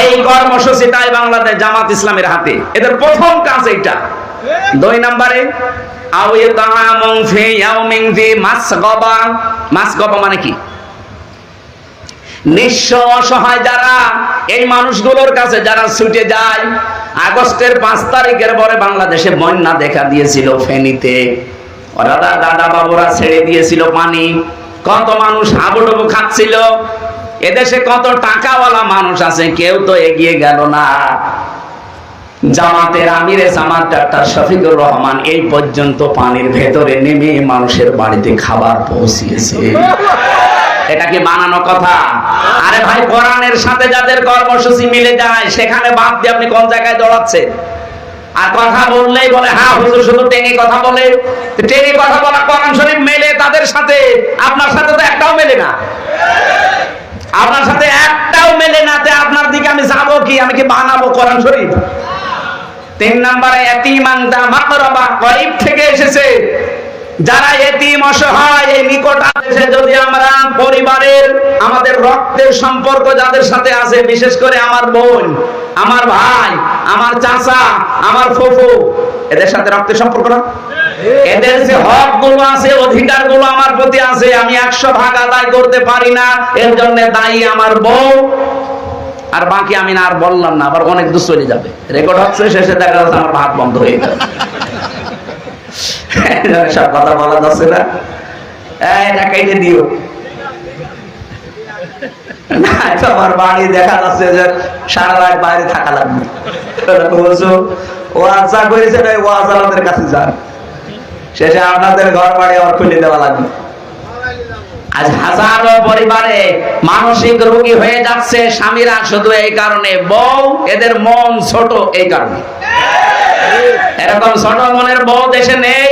এই কর্মসূচিটাই বাংলাদেশ জামাত ইসলামের হাতে। এদের প্রথম কাজ এইটা। 2 নম্বরে আও ইয়াতামুন ফি ইয়াউমিন ফি মাসগাবা। মাসগাবা মানে কি? নিঃস্ব অসহায় যারা, এই মানুষগুলোর কাছে যারা ছুটে যায়। আগস্টের 5 তারিখের পরে বাংলাদেশে বন্যা দেখা দিয়েছিল ফেনীতে। ওরা দাদা বাবুরা ছেড়ে দিয়েছিল পানি, কত মানুষ হাবুডুবু খাচ্ছিল। এদেশে কত টাকাওয়ালা মানুষ আছে, কেউ তো এগিয়ে গেল না। জামাতের আমিরে জামাত ডাক্তার শফিকুর রহমান এই পর্যন্ত পানির ভেতরে নেমে মানুষের বাড়িতে খাবার পৌঁছিয়েছে। এটা কি বানানো কথা? আরে ভাই, কোরআনের সাথে যাদের কর্মসূচি মিলে যায় সেখানে বাদ দিয়ে আপনি কোন জায়গায় দৌড়াচ্ছেন? আর কথা বললেই বলে হ্যাঁ হুজুর শুধু টেনে কথা বলে। টেনে কথা বলা কোরআন শরীফ মেলে তাদের সাথে, আপনার সাথে তো একটাও মেলে না। আপনার সাথে একটাও মেলে না, তে আপনার দিকে আমি যাবো কি? আমি কি বানাবো কোরআন শরীফ? 3 নম্বরে ইয়াতীমান-দা মাকরাবা, গরীব থেকে এসেছে। যারা এতিম অসহায়, এই নিকট আসে, যদি আমরা পরিবারের আমাদের রক্তের সম্পর্ক যাদের সাথে আছে, বিশেষ করে আমার বোন, আমার ভাই, আমার চাচা, আমার ফুফু, এদের সাথে রক্তের সম্পর্ক না, এদের যে হক গুলো আছে, অধিকার গুলো আমার প্রতি আছে, আমি 100 ভাগ আদায় করতে পারি না, এর জন্য দায়ী আমার বউ। আর বাকি আমি না আর বললাম না, আবার অনেক দূর চলে যাবে, রেকর্ড হচ্ছে, শেষে দেখা যাচ্ছে আমার ভাত বন্ধ হয়ে যাবে। সব কথা বলা যাচ্ছে না, এটা কেটে দিও না। আমার বাড়ি দেখা যাচ্ছে যে সারা রাত বাইরে থাকা লাগবে। ওয়াজ করেছে ওয়াজ আলাদের কাছে যান, শেষে আপনাদের ঘর বাড়ি আবার খুলে দেওয়া লাগবে। আজ হাজারো পরিবারে মানসিক রোগী হয়ে যাচ্ছে স্বামীরা, শুধু এই কারণে, বউ এদের মন ছোট এই কারণে। এরকম ছোট মনের বউ দেশে নেই?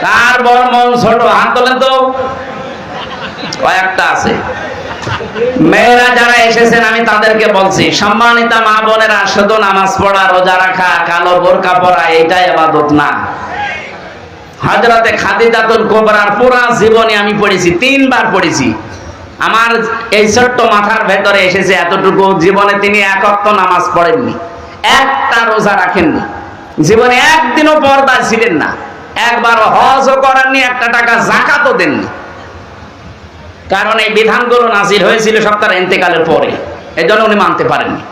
কার বড় মন ছোট? হাত তোলেন তো। কয়েকটা আছে। মেয়েরা যারা এসেছেন আমি তাদেরকে বলছি, সম্মানিতা মা বোনেরা, শুধু নামাজ পড়া, রোজা রাখা, কালো বোরকা পরা এইটাই ইবাদত না। হযরতে খাদিজাতুল কুবরার পুরা জীবনে আমি পড়েছি, 3 বার পড়েছি। আমার এই ছোট্ট মাথার ভেতরে এসেছে এতটুকু, জীবনে তিনি এক ওয়াক্ত নামাজ পড়েননি, একটা রোজা রাখেননি, জীবনে একদিনও পর্দায় ছিলেন না, একবারও হজও করেননি, 1 টাকা যাকাতও দেননি। কারণ এই বিধানগুলো নাযিল হয়েছিল সব তার ইন্তেকালের পরে, এজন্য উনি মানতে পারেননি।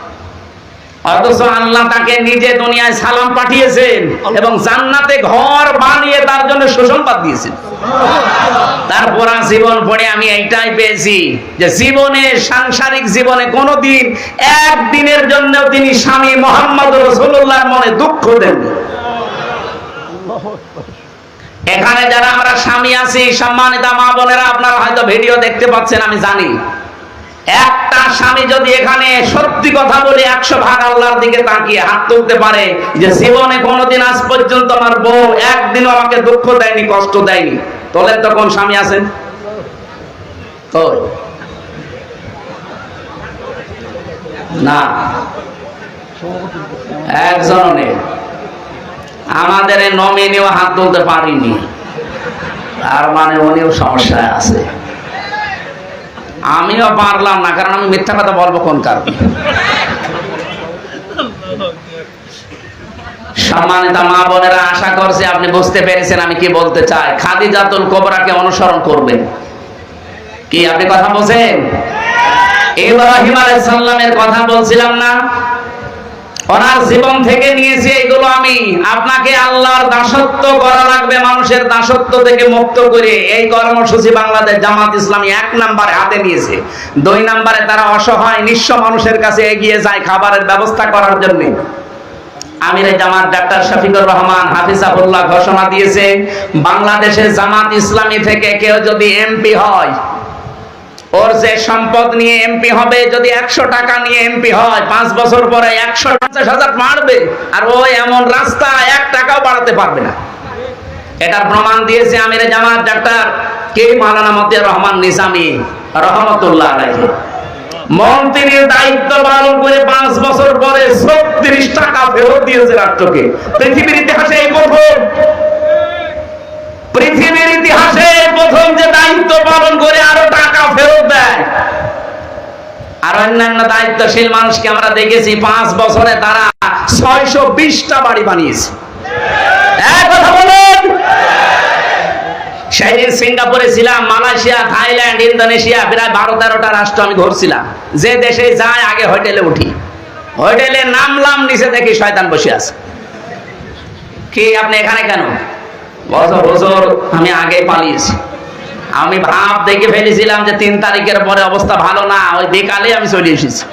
অথচ আল্লাহ তাকে নিজে দুনিয়ায় সালাম পাঠিয়েছেন এবং জান্নাতে ঘর বানিয়ে তার জন্য সুসংবাদ দিয়েছেন। তার পুরা জীবন পড়ে আমি এইটাই পেয়েছি যে জীবনে, সাংসারিক জীবনে কোনোদিন একদিনের জন্য তিনি স্বামী মুহাম্মদ রাসূলুল্লাহর মনে দুঃখ দেননি। এখানে যারা আমরা স্বামী আছি, সম্মানিতা মা বোনেরা, আপনারা হয়তো ভিডিও দেখতে পাচ্ছেন, আমি জানি। একটা স্বামী যদি এখানে সত্যি কথা বলে 100 ভাগ আল্লাহর দিকে তাকিয়ে হাত তুলতে পারে যে জীবনে কোনোদিন আজ পর্যন্ত আমার বউ একদিনও আমাকে দুঃখ দেয়নি, কষ্ট দেয়নি, তোলেন তো কোন স্বামী আছেন? তো না, একজন নেই। আমাদের নমিনিও হাত তুলতে পারিনি, তার মানে উনিও সমস্যায় আছে। আমিও পারলাম না, কারণ আমি মিথ্যা কথা বলবো কোন কারণে? সম্মানিত মা বোনেরা, আশা করছি আপনি বুঝতে পেরেছেন আমি কি বলতে চাই। খাদিজাতুল কুবরাকে অনুসরণ করবেন। কি আপনি কথা বলছেন? ইব্রাহিম আলাইহিস সালামের কথা বলছিলাম না? ওনার জীবন থেকে নিয়েছি এগুলো আমি। আপনাকে আল্লাহর দাসত্ব করা লাগবে, মানুষের দাসত্ব থেকে মুক্ত করে। এই কর্মসূচি বাংলাদেশ জামাত ইসলামী 1 নম্বরে হাতে নিয়েছে। 2 নম্বরে তারা অসহায় নিঃস্ব মানুষের কাছে এগিয়ে যায় খাবারের ব্যবস্থা করার জন্য। আমিরে জামাত ডাক্তার শফিকুর রহমান হাফিজাহুল্লাহ ঘোষণা দিয়েছে, বাংলাদেশের জামাত ইসলামী থেকে কেউ যদি এমপি হয়, ওর যে সম্পদ নিয়ে এমপি হবে, যদি 100 টাকা নিয়ে এমপি হয়, 5 বছর পরে 150,000 মারবে, আর ও এমন রাস্তা 1 টাকাও বাড়াতে পারবে না। এটার প্রমাণ দিয়েছে আমিরে জামাত ডাক্তার কে মাওলানা মতিয়ার রহমান নিজামী রহমতুল্লাহ আলাইহি। মন্ত্রীর দায়িত্ব পালন করে 5 বছর পরে 36 টাকা ফেরত দিয়েছে রাষ্ট্রকে। পৃথিবীর ইতিহাসে এই প্রথম, পৃথিবীর ইতিহাসে প্রথম যে দায়িত্ব পালন করে আরো টাকা ফেরত দেয়। আর অন্যান্য দায়িত্বশীল মানুষকে আমরা দেখেছি 5 বছরে তারা 620টা বাড়ি বানিয়েছে। এক কথা বলুন। সেদিন সিঙ্গাপুরে ছিলাম, মালয়েশিয়া, থাইল্যান্ড, ইন্দোনেশিয়া, প্রায় 12-13টা রাষ্ট্র আমি ঘুরছিলাম। যে দেশে যায় আগে হোটেলে উঠি, হোটেলে নামলাম, নিচে দেখি শয়তান বসে আছে। কি আপনি এখানে কেন? বছর আমি আগে পালিয়েছি। আমি ভাব দেখে ফেলেছিলাম যে 3 তারিখের পরে অবস্থা ভালো না, ওই বিকালে আমি চলে এসেছি।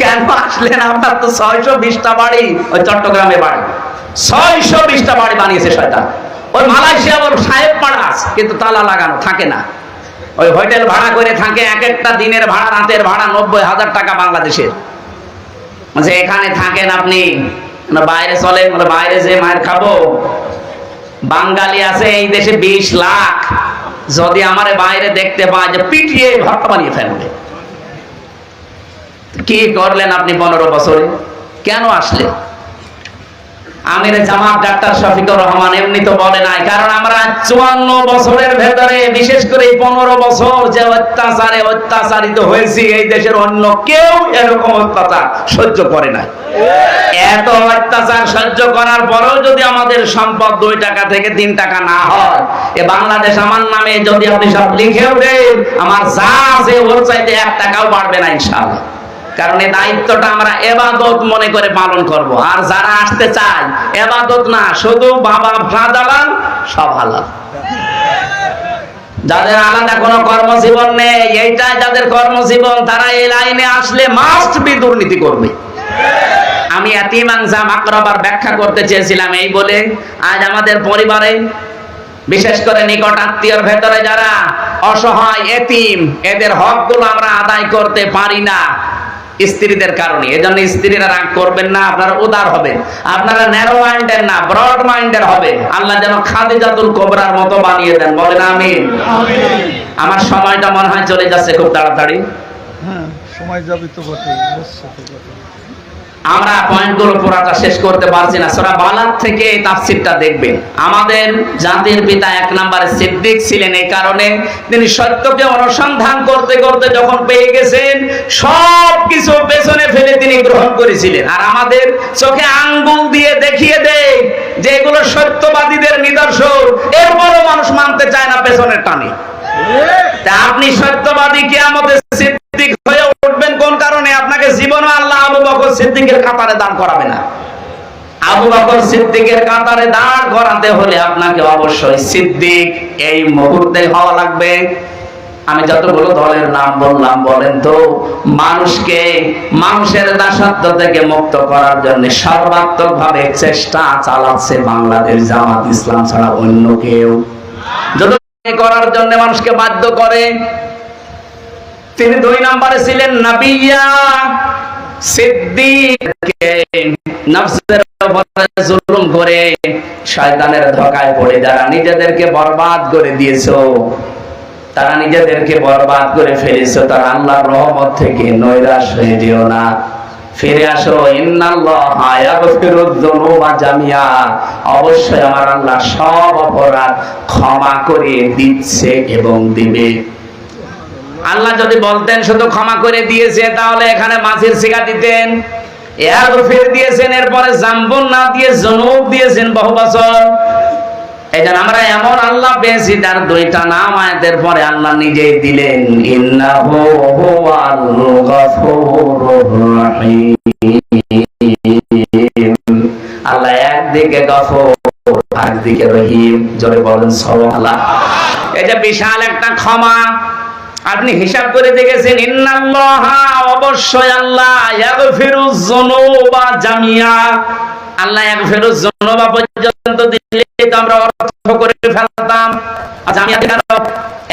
কেন আসলেন? আপনার তো 620টা বাড়ি ওই চট্টগ্রামে বাড়ি, 620টা বাড়ি বানিয়েছে শয়তান। ওই মালয়েশিয়া ওর সাহেব পাড়া আছে, কিন্তু তালা লাগানো, থাকে না। ওই হোটেল ভাড়া করে থাকে, এক একটা দিনের ভাড়া, রাতের ভাড়া 90,000 টাকা বাংলাদেশের। মানে এখানে থাকেন আপনি, বাইরে চলে, বাইরে যে মায়ের খাবো। বাঙালি আছে এই দেশে 20 লাখ, যদি আমারে বাইরে দেখতে পায় যে পিটিয়ে ভর্তা বানিয়ে ফেলবে। কি করলেন আপনি 15 বছরে? কেন আসলে? আমির জামাত ডাক্তার শফিকুর রহমান এমনি তো বলে নাই, কারণ আমরা 54 বছরের ভেতরে, বিশেষ করে 15 বছর যে অত্যাচারে অত্যাচারিত হয়েছি, এই দেশের অন্য কেউ এরকম অত্যাচার সহ্য করে না। এত অত্যাচার সহ্য করার পরেও যদি আমাদের সম্পদ 2 টাকা থেকে 3 টাকা না হয়, এ বাংলাদেশ আমার নামে যদি আপনি সব লিখেও দেন, আমার যা আছে ওর চাইতে 1 টাকাও বাড়বে না ইনশাআল্লাহ। কারণ এই দায়িত্বটা আমরা ইবাদত মনে করে পালন করব। আর যারা আসতে চায়, ইবাদত না, শুধু বাবা ফাদালান সব হালাল। যাদের আলাদা কোনো কর্মজীবন নেই, এইটাই যাদের কর্মজীবন, তারা এই লাইনে আসলে মাস্ট বি দুর্নীতি করবে। আমি এতিম আনজাম আকরাবার ব্যাখ্যা করতে চেয়েছিলাম এই বলে, আজ আমাদের পরিবারে, বিশেষ করে নিকট আত্মীয়র ভেতরে যারা অসহায় এতিম, এদের হকগুলো আমরা আদায় করতে পারি না স্ত্রীদের কারণে। এজন্য স্ত্রীরা রাগ করবেন না, আপনারা উদার হবে, আপনারা ন্যারো মাইন্ডের না ব্রড মাইন্ডের হবে। আল্লাহ যেন খাদিজাতুল কুবরার মতো বানিয়ে দেন, বলেন আমিন। আমার সময়টা মনে হয় চলে যাচ্ছে খুব তাড়াতাড়ি। হ্যাঁ, সময় যাবে তো বটে। আমরা পয়েন্টগুলো পুরাটা শেষ করতে পারছি না। সূরা বালাদ থেকে এই তাফসীরটা দেখবেন। আমাদের জাতির পিতা 1 নম্বরে সিদ্দিক ছিলেন, এই কারণে তিনি সত্যকে অনুসন্ধান করতে করতে যখন পেয়ে গেছেন, সবকিছু পেছনে ফেলে তিনি গ্রহণ করেছিলেন। আর আমাদের চোখে আঙ্গুল দিয়ে দেখিয়ে দেয় যে এগুলো সত্যবাদীদের নিদর্শন, এরপরও মানুষ মানতে চায় না পেছনের টানে। তা আপনি সত্যবাদী কিয়ামতের সিদ্দিক হয়ে উঠবেন কোন কারণে? আপনাকে জীবনে আল্লাহ আবু বকর সিদ্দিকের কাতারে দাঁড় করাবে না। আবু বকর সিদ্দিকের কাতারে দাঁড় করাতে হলে আপনাকে অবশ্যই সিদ্দিক এই মুহূর্তে হওয়া লাগবে। আমি যতগুলো দলের নাম বললাম, বলেন তো, মানুষকে মানুষের দাসত্ব থেকে মুক্ত করার জন্য সর্বাত্মকভাবে চেষ্টা চালাচ্ছে বাংলাদেশ জামাত ইসলাম ছাড়া অন্য কেউ। যদি করার জন্য মানুষকে বাধ্য করে, তিনি 2 নম্বরে ছিলেন নবিয়া সিদ্দিককে নফসের উপরে জুলুম করে শয়তানের ধোঁকায় পড়ে যারা নিজেদেরকে বরবাদ করে দিয়েছো, তারা নিজেদেরকে বরবাদ করে ফেলেছো, তারা আল্লাহর রহমত থেকে নৈরাশ হয়ে যেও না, ফিরে আসো। ইন্নাল্লাহা ইয়াগফিরুয যুনুবা জামিয়া, অবশ্যই আমার আল্লাহ সব অপরাধ ক্ষমা করে দিচ্ছে এবং দিবে। আল্লাহ যদি বলতেন শুধু ক্ষমা করে দিয়েছে, তাহলে এখানে মাছির শিখা দিতেন। ইয়াগফির দিয়েছেন, এরপরে জাম্বুন না দিয়ে যুনুব দিয়েছেন বহু বছর। এই জন্য আমরা এমন আল্লাহ পেয়েছি যার 2টা নাম আয়াতের পরে আল্লাহ নিজেই দিলেন, ইন্নাহু হুয়াল গফুরুর রহিম। আল্লাহ একদিকে গফুর, আরেকদিকে রহিম। জোরে বলেন সুবহানাল্লাহ। এটা বিশাল একটা ক্ষমা। আপনি হিসাব করে দেখেছেন, ইন্নাল্লাহা, অবশ্যই আল্লাহ, ইয়াগফিরুয যুনুবা জামিয়া। আল্লাহ ইয়াগফিরুয যুনুবা পর্যন্ত দিলে তো আমরা অর্থ করে ফেলতাম। জামিয়া কেন?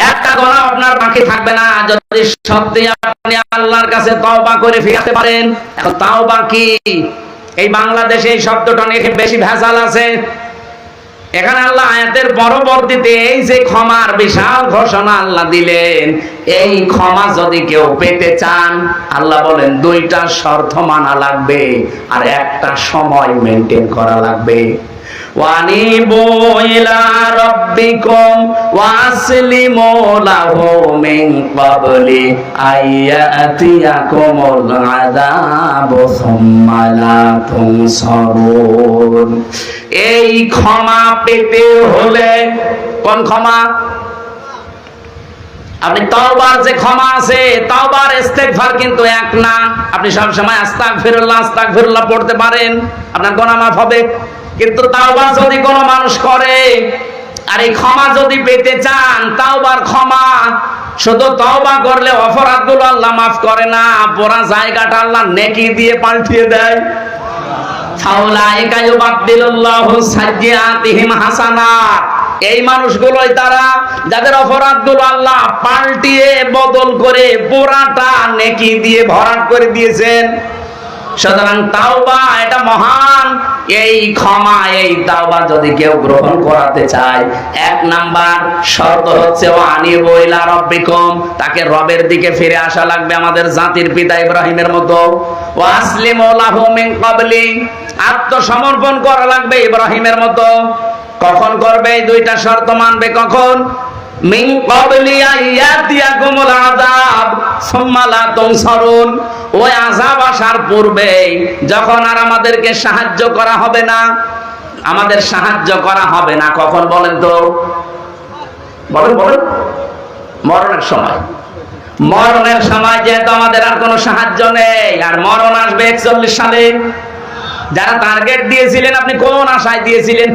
একটা গুনাহ আপনার বাকি থাকবে না যদি সত্যি আপনি আল্লাহর কাছে তওবা করে ফিরতে পারেন। এখন তওবা কি? এই বাংলাদেশে এই শব্দটা নিয়ে বেশি ভেজাল আছে। এখানে আল্লাহ আয়াতের পরবর্তীতে এই যে ক্ষমার বিশাল ঘোষণা আল্লাহ দিলেন, এই ক্ষমা যদি কেউ পেতে চান, আল্লাহ বলেন 2টা শর্ত মানা লাগবে আর একটা সময় মেনটেন করা লাগবে। ওয়ানিবু ইলা রাব্বিকুম ওয়াসলিমু লাহু মিন ক্বাবলি আইয়াতিয়াকুমুল আযাবু সুম্মা লা তুনসারুন। এই ক্ষমা পেতে হলে, কোন ক্ষমা? আপনি তওবার যে ক্ষমা আছে, তওবার ইস্তেগফার কিন্তু এক না। আপনি সব সময় আস্তাগফিরুল্লাহ আস্তাগফিরুল্লাহ পড়তে পারেন, আপনার গুনাহ মাফ হবে। কিন্তু তাওবা যদি কোনো মানুষ করে, আর এই ক্ষমা যদি পেতে চান, তাওবার ক্ষমা, শুধু তওবা করলে অপরাধগুলো আল্লাহ মাফ করে না, পুরা জায়গাটা আল্লাহ নেকি দিয়ে পাল্টিয়ে দেয়। ফাউলাইকা ইউবাদদিলুল্লাহু সাইয়্যাতিহিম হাসানাত, এই মানুষগুলোই তারা যাদের অপরাধগুলো আল্লাহ পাল্টিয়ে বদল করে পুরাটা নেকি দিয়ে ভরাট করে দিয়েছেন। সুতরাং তাওবা এটা মহান, এই ক্ষমা, এই তাওবা যদি কেউ গ্রহণ করাতে চায়, এক নাম্বার শর্ত হচ্ছে ওয়া আনিবু ইলা রাব্বিকুম, তাকে রবের দিকে ফিরে আসা লাগবে আমাদের জাতির পিতা ইব্রাহিমের মতো। ওয়া আসলিমু লাহু মিন ক্বাবলি, আত্মসমর্পণ করা লাগবে ইব্রাহিমের মতো। কখন করবে? এই দুইটা শর্ত মানবে কখন? মিন ক্বাবলি আইয়াতিয়াকুমুল আযাব সুম্মা লা তুনসারুন, ওই আযাব আসার পূর্বে, যখন আর আমাদেরকে সাহায্য করা হবে না, আমাদের সাহায্য করা হবে না কখন বলেন তো? বলেন বলেন। মরণের সময়। মরণের সময় যেহেতু আমাদের আর কোনো সাহায্য নেই, আর মরণ আসবে 41 সালে। যারা টার্গেট দিয়েছিলেন, আপনি কোন আশায় দিয়েছিলেন?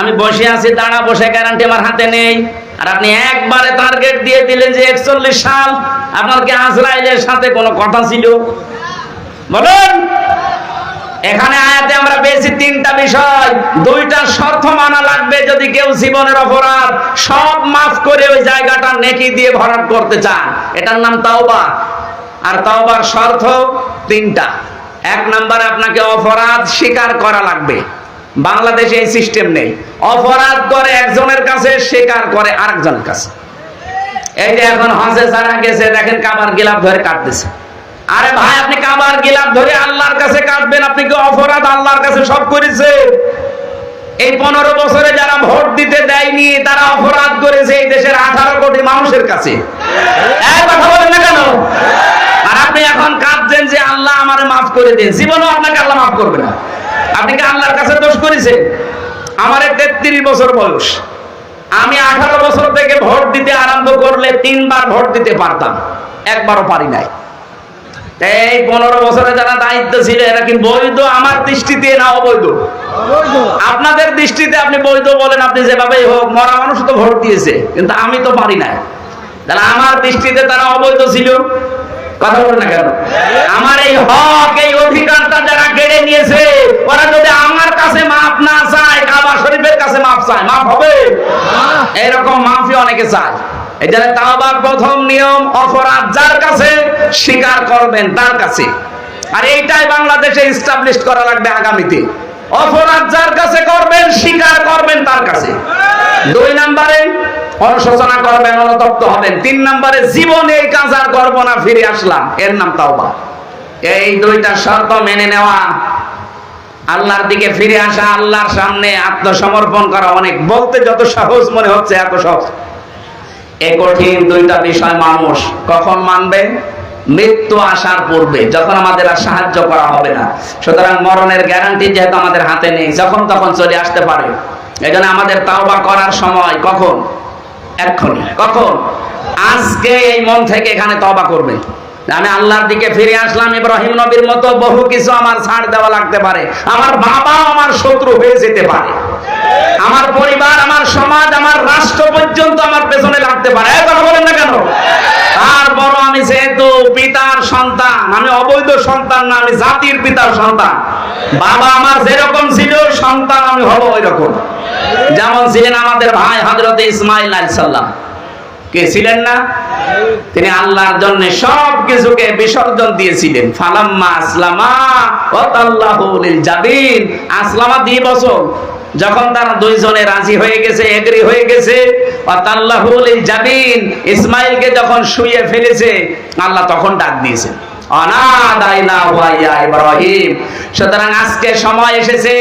আমি বসে আছি, দাঁড়া বসে, গ্যারান্টি আমার হাতে নেই, আর আপনি একবারে টার্গেট দিয়ে দিলেন যে 41 সাল। আপনার কি আজরাইলের সাথে কোনো কথা ছিল? বলুন। এখানে আয়াতে আমরা পেয়েছি তিনটা বিষয়, দুইটা শর্ত মানা লাগবে যদি কেউ জীবনের অপরাধ সব মাফ করে ওই জায়গাটা নেকি দিয়ে ভরাট করতে চান। এটার নাম তাওবা। আর তাওবার শর্ত তিনটা। এক নম্বরে আপনাকে অপরাধ স্বীকার করা লাগবে। বাংলাদেশে এই সিস্টেম নেই, অপরাধ করে একজনের কাছে, স্বীকার করে আরেকজনের কাছে। এই যে এখন হজে যারা গেছে, দেখেন কাবার গিলাফ ধরে কাটতেছে। আরে ভাই, আপনি কাবার গিলাফ ধরে আল্লাহর কাছে কাটবেন, আপনি কি অপরাধ আল্লাহর কাছে সব করেছে? এই 15 বছরে যারা ভোট দিতে দেয়নি, তারা অপরাধ করেছে এই দেশের 18 কোটি মানুষের কাছে। এই কথা বলেন না কেন? আর আপনি এখন কাঁদছেন যে আল্লাহ আমারে মাফ করে দিন। জীবনেও আপনাকে আল্লাহ মাফ করবে না। আপনি কি আল্লাহর কাছে দোষ করেছেন? আমার 33 বছর বয়স, আমি 18 বছর থেকে ভোট দিতে আরম্ভ করলে 3 বার ভোট দিতে পারতাম, একবারও পারি নাই। এই 15 বছরে যারা দায়িত্ব ছিল, এরা কি বৈধ আমার দৃষ্টিতে না অবৈধ? আপনাদের দৃষ্টিতে আপনি বৈধ বলেন, আপনি যেভাবেই হোক, মরা মানুষ তো ভোট দিয়েছে, কিন্তু আমি তো পারি নাই। তাহলে আমার দৃষ্টিতে তারা অবৈধ ছিল। কথা বলেন না কেন? আমার এই হক, এই অধিকারটা যারা কেড়ে নিয়েছে, ওরা যদি আমার কাছে মাফ না চায়, কাবা শরীফের কাছে মাফ চায়, মাফ হবে? এরকম মাফি অনেকে চায়। এই জন্য তাওবার প্রথম নিয়ম, অপরাধ যার কাছে স্বীকার করবেন তার কাছে। আর এইটাই বাংলাদেশে এস্টাবলিশ করা লাগবে আগামীতে। অপরাধ যার কাছে করবেন, স্বীকার করবেন তার কাছে। 2 নম্বরে অনুশোচনা করবেন, অনুতপ্ত হবেন। 3 নম্বরে জীবনে এই কাজ আর করবো না, ফিরে আসলাম, এর নাম তাওবা। এই 2টা শর্ত মেনে নেওয়া, আল্লাহর দিকে ফিরে আসা, আল্লাহর সামনে আত্মসমর্পণ করা, অনেক বলতে যত সহজ মনে হচ্ছে এত সহজ। এই কঠিন 2টা বিষয় মানুষ কখন মানবে? মৃত্যু আসার পূর্বে, যখন আমাদের আর সাহায্য করা হবে না। সুতরাং মরণের গ্যারান্টি যেহেতু আমাদের হাতে নেই, যখন তখন চলে আসতে পারে। এই জন্য আমাদের তাওবা করার সময় কখন? এক্ষুনি। কখন? আজকে এই মন থেকে এখানে তওবা করবেন। আমি আল্লাহর দিকে ফিরে আসলাম, ইব্রাহিম নবীর মতো বহু কিছু আমার ছাড় দেওয়া লাগতে পারে, আমার বাবা আমার শত্রু হয়ে যেতে পারে, আমার পরিবার, আমার সমাজ, আমার রাষ্ট্র পর্যন্ত আমার পেছনে লাগতে পারে। কথা বলেন না কেন? তারপর আমি যেহেতু পিতার সন্তান, আমি অবৈধ সন্তান না, আমি জাতির পিতার সন্তান। বাবা আমার যেরকম ছিল, সন্তান আমি হব ওই রকম। যেমন ছিলেন আমাদের ভাই হযরত ইসমাঈল আলাইহিস সালাম। কে ছিলেন না? তিনি আল্লাহর জন্য সব কিছুকে বিসর্জন দিয়েছিলেন। ফালাম্মা আসলামা ওয়া তাল্লাহু লিল জাবিন, আসলামা 2 বছর যখন তারা দুইজনে রাজি হয়ে গেছে, এগ্রি হয়ে গেছে, ওয়া তাল্লাহু লিল জাবিন, ইসমাঈলকে যখন শুইয়ে ফেলেছে, আল্লাহ তখন ডাক দিয়েছেন, অনাদাইনা ওয়া ইয়া ইব্রাহিম। সুতরাং আজকে সময় এসেছে,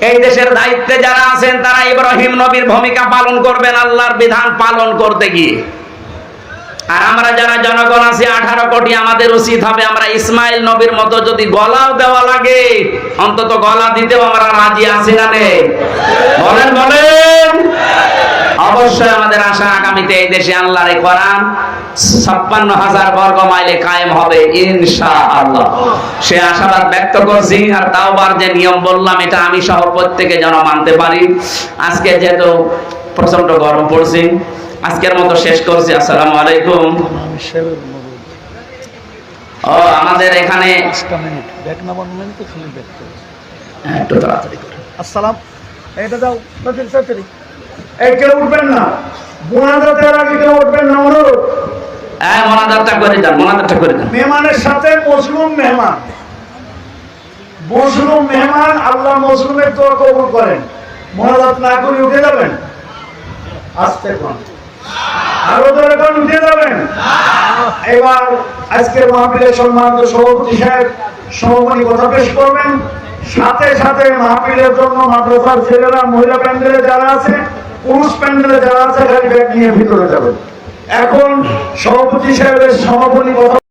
এই দেশের দায়িত্বে যারা আছেন তারা ইব্রাহিম নবীর ভূমিকা পালন করবেন, আল্লাহর বিধান পালন করতে গিয়ে। আর আমরা যারা জনগণ আছি 18 কোটি, আমাদের উচিত হবে আমরা ইসমাইল নবীর মতো যদি গলাও দেওয়া লাগে, অন্তত গলা দিতেও আমরা রাজি আছি না নেই? বলেন বলেন। অবশ্যই আমাদের আশা আগামীতে এই দেশে আল্লাহর এই কোরআন 56,000 বর্গ মাইলে কায়েম হবে ইনশাআল্লাহ। সে আশাবাদ ব্যক্ত করছি। আর তাওবার যে নিয়ম বললাম, এটা আমি সহ প্রত্যেকে যেন মানতে পারি। আজকে যেহেতু প্রচন্ড গরম পড়ছে, আজকের মতো শেষ করছি। আসসালামু আলাইকুম। ও আমাদের এখানে একটু তাড়াতাড়ি করে। আসসালাম, এটা দাও তাড়াতাড়ি। এই কেউ উঠবেন না, মোনাজাতের আগে কেউ উঠবেন না, অনুরোধ। হ্যাঁ, মোনাজাতটা করে দেন, মোনাজাতটা করে দেন। মেহমানের সাথে মজলুম মেহমান, মজলুম মেহমান আল্লাহ মজলুমের দোয়া কবুল করেন। মোনাজাত না করে উঠে যাবেন, আস্তে কোন আরো দূরে কোন উঠে যাবেন। এবার আজকের মাহফিলের সম্মানিত সভাপতি সাহেব সমাপনী কথা পেশ করবেন। সাথে সাথে মাহফিলের জন্য মাদ্রাসার ছেলেরা, মহিলা প্যান্ডেলে যারা আছে, পুরুষ প্যান্ডেলে যারা আছে, খালি ব্যাগ নিয়ে ভিতরে যাবেন। এখন সভাপতি সাহেবের সমাপনী কথা